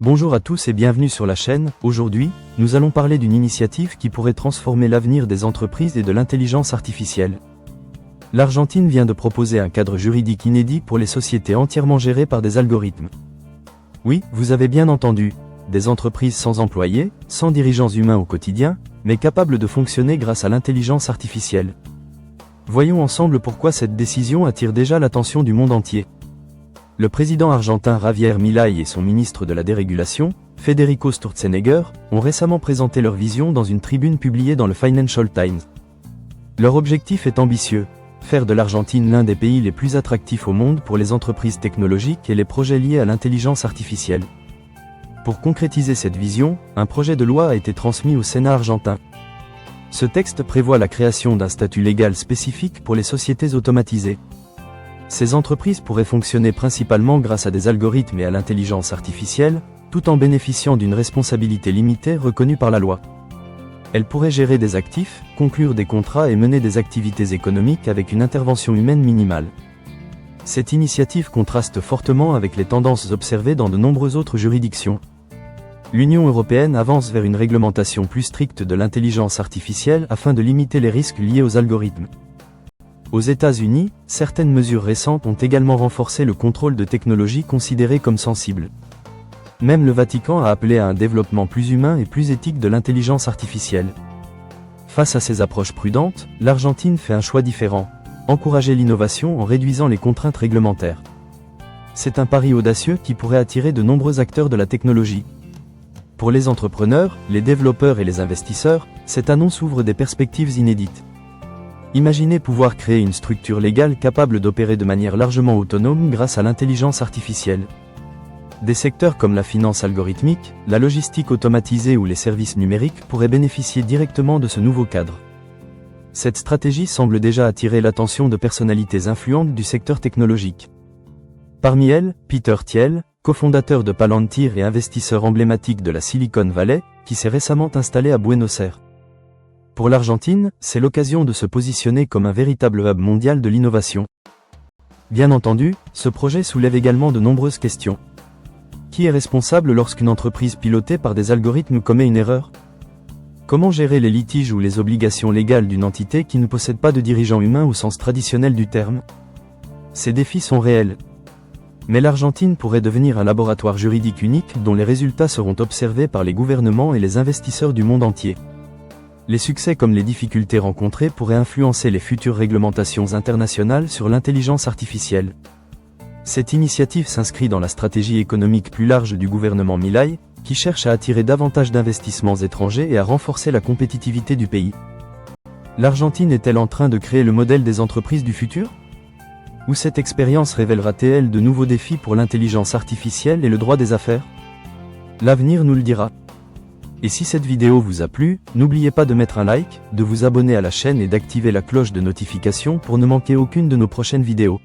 Bonjour à tous et bienvenue sur la chaîne. Aujourd'hui, nous allons parler d'une initiative qui pourrait transformer l'avenir des entreprises et de l'intelligence artificielle. L'Argentine vient de proposer un cadre juridique inédit pour les sociétés entièrement gérées par des algorithmes. Oui, vous avez bien entendu, des entreprises sans employés, sans dirigeants humains au quotidien, mais capables de fonctionner grâce à l'intelligence artificielle. Voyons ensemble pourquoi cette décision attire déjà l'attention du monde entier. Le président argentin Javier Milei et son ministre de la dérégulation, Federico Sturzenegger, ont récemment présenté leur vision dans une tribune publiée dans le Financial Times. Leur objectif est ambitieux, faire de l'Argentine l'un des pays les plus attractifs au monde pour les entreprises technologiques et les projets liés à l'intelligence artificielle. Pour concrétiser cette vision, un projet de loi a été transmis au Sénat argentin. Ce texte prévoit la création d'un statut légal spécifique pour les sociétés automatisées. Ces entreprises pourraient fonctionner principalement grâce à des algorithmes et à l'intelligence artificielle, tout en bénéficiant d'une responsabilité limitée reconnue par la loi. Elles pourraient gérer des actifs, conclure des contrats et mener des activités économiques avec une intervention humaine minimale. Cette initiative contraste fortement avec les tendances observées dans de nombreuses autres juridictions. L'Union européenne avance vers une réglementation plus stricte de l'intelligence artificielle afin de limiter les risques liés aux algorithmes. Aux États-Unis, certaines mesures récentes ont également renforcé le contrôle de technologies considérées comme sensibles. Même le Vatican a appelé à un développement plus humain et plus éthique de l'intelligence artificielle. Face à ces approches prudentes, l'Argentine fait un choix différent, encourager l'innovation en réduisant les contraintes réglementaires. C'est un pari audacieux qui pourrait attirer de nombreux acteurs de la technologie. Pour les entrepreneurs, les développeurs et les investisseurs, cette annonce ouvre des perspectives inédites. Imaginez pouvoir créer une structure légale capable d'opérer de manière largement autonome grâce à l'intelligence artificielle. Des secteurs comme la finance algorithmique, la logistique automatisée ou les services numériques pourraient bénéficier directement de ce nouveau cadre. Cette stratégie semble déjà attirer l'attention de personnalités influentes du secteur technologique. Parmi elles, Peter Thiel, cofondateur de Palantir et investisseur emblématique de la Silicon Valley, qui s'est récemment installé à Buenos Aires. Pour l'Argentine, c'est l'occasion de se positionner comme un véritable hub mondial de l'innovation. Bien entendu, ce projet soulève également de nombreuses questions. Qui est responsable lorsqu'une entreprise pilotée par des algorithmes commet une erreur? Comment gérer les litiges ou les obligations légales d'une entité qui ne possède pas de dirigeant humain au sens traditionnel du terme? Ces défis sont réels. Mais l'Argentine pourrait devenir un laboratoire juridique unique dont les résultats seront observés par les gouvernements et les investisseurs du monde entier. Les succès comme les difficultés rencontrées pourraient influencer les futures réglementations internationales sur l'intelligence artificielle. Cette initiative s'inscrit dans la stratégie économique plus large du gouvernement Milei, qui cherche à attirer davantage d'investissements étrangers et à renforcer la compétitivité du pays. L'Argentine est-elle en train de créer le modèle des entreprises du futur? Ou cette expérience révélera-t-elle de nouveaux défis pour l'intelligence artificielle et le droit des affaires? L'avenir nous le dira. Et si cette vidéo vous a plu, n'oubliez pas de mettre un like, de vous abonner à la chaîne et d'activer la cloche de notification pour ne manquer aucune de nos prochaines vidéos.